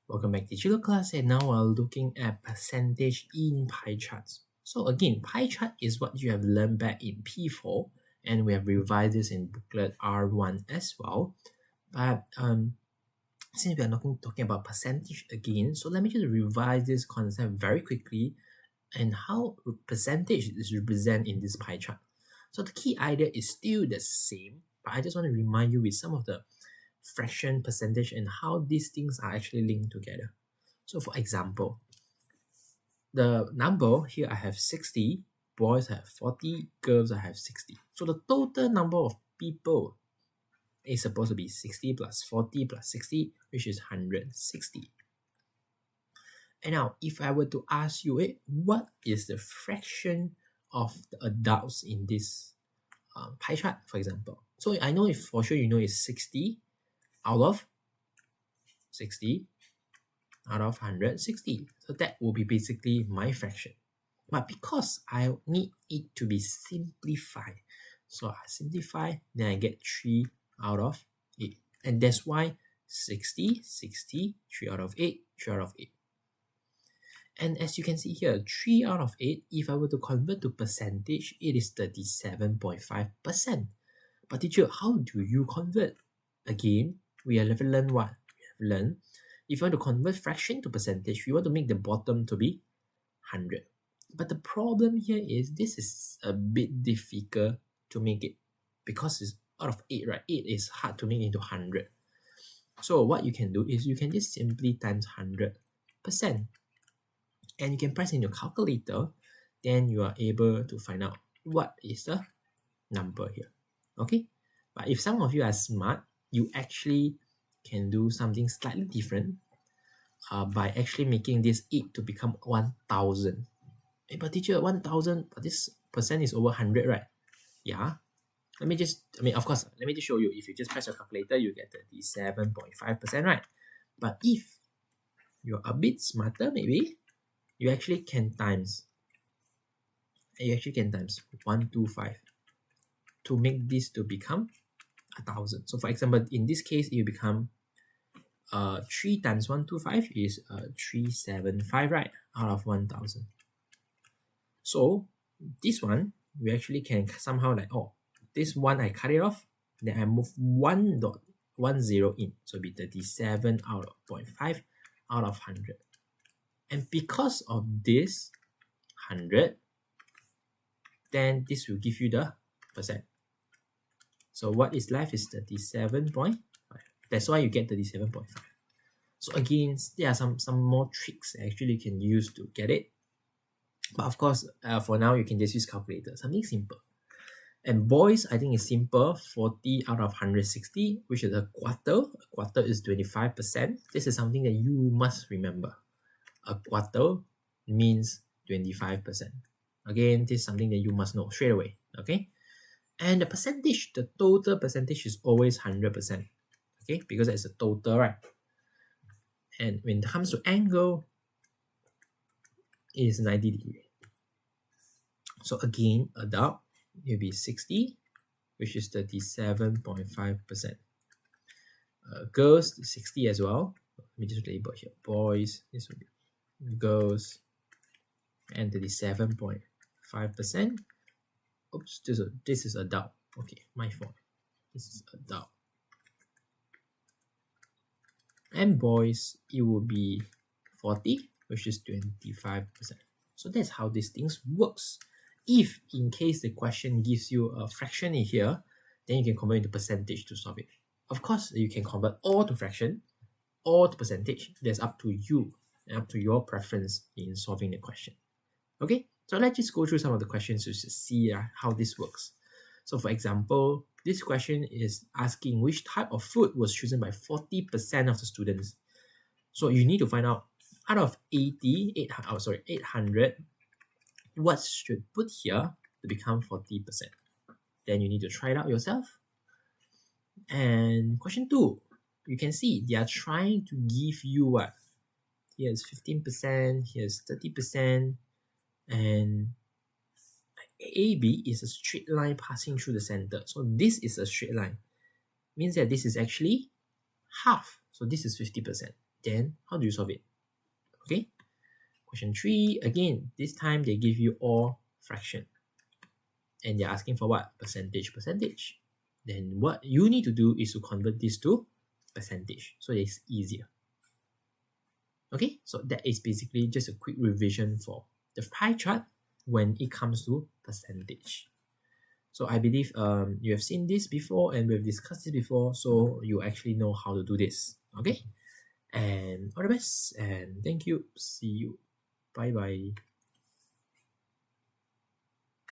Welcome back to Chilo class, and now we're looking at percentage in pie charts. So again, pie chart is what you have learned back in P4, and we have revised this in booklet R1 as well. But since we are not talking about percentage again, so let me just revise this concept very quickly and how percentage is represented in this pie chart. So the key idea is still the same, but I just want to remind you with some of the fraction, percentage, and how these things are actually linked together. So for example, the number here I have 60, boys have 40, girls I have 60. So the total number of people is supposed to be 60 plus 40 plus 60, which is 160. And now, if I were to ask you, what is the fraction of the adults in this pie chart, for example? So I know if for sure you know it's 60 out of 60 out of 160. So that will be basically my fraction. But because I need it to be simplified, so I simplify, then I get 3 out of 8. And that's why 60, 60, 3 out of 8, 3 out of 8. And as you can see here, 3 out of 8, if I were to convert to percentage, it is 37.5%. But teacher, how do you convert? Again, we have learned what? We have learned if you want to convert fraction to percentage, we want to make the bottom to be 100. But the problem here is this is a bit difficult to make it because it's out of 8, right? 8 is hard to make into 100. So what you can do is you can just simply times 100%. And you can press in your calculator, then you are able to find out what is the number here. Okay? But if some of you are smart, you actually can do something slightly different by actually making this 8 to become 1000. But teacher, 1000, but this percent is over 100, right? Yeah. Of course, let me just show you. If you just press your calculator, you get 37.5%, right? But if you're a bit smarter, maybe, you actually can times 125 to make this to become 1000. So for example, in this case, it will become 3 times 125 is 375, right? Out of 1000. So this one, we actually can somehow this one I cut it off, then I move 1.10 in. So it'll be 37 out of 0.5 out of 100. And because of this 100, then this will give you the percent. So what is left is 37.5. That's why you get 37.5. So again, there are some more tricks actually you can use to get it. But of course, for now, you can just use calculator, something simple. And boys, I think it's simple, 40 out of 160, which is a quarter. A quarter is 25%. This is something that you must remember. A quarter means 25%. Again, this is something that you must know straight away, okay? And the percentage, the total percentage is always 100%, okay? Because it's a total, right? And when it comes to angle, it is 90 degrees. So again, adult will be 60, which is 37.5%. Girls, 60 as well. Let me just label here. Boys, this will be girls, and 37.5%. Oops, this is adult. Okay, my fault. This is adult. And boys, it will be 40, which is 25%. So that's how these things works. If in case the question gives you a fraction in here, then you can convert into percentage to solve it. Of course, you can convert all to fraction or to percentage. That's up to you and up to your preference in solving the question. Okay, so let's just go through some of the questions to see how this works. So for example, this question is asking which type of food was chosen by 40% of the students. So you need to find out of 800, what should put here to become 40%. Then you need to try it out yourself. And question 2, you can see they are trying to give you what? Here's 15%, here's 30%, and AB is a straight line passing through the center. So this is a straight line. Means that this is actually half. So this is 50%. then how do you solve it? Okay. Question 3, again, this time they give you all fraction. And they're asking for what? Percentage. Then what you need to do is to convert this to percentage. So it's easier. Okay, so that is basically just a quick revision for the pie chart when it comes to percentage. So I believe you have seen this before and we've discussed this before, so you actually know how to do this. Okay, and all the best and thank you. See you. Bye bye.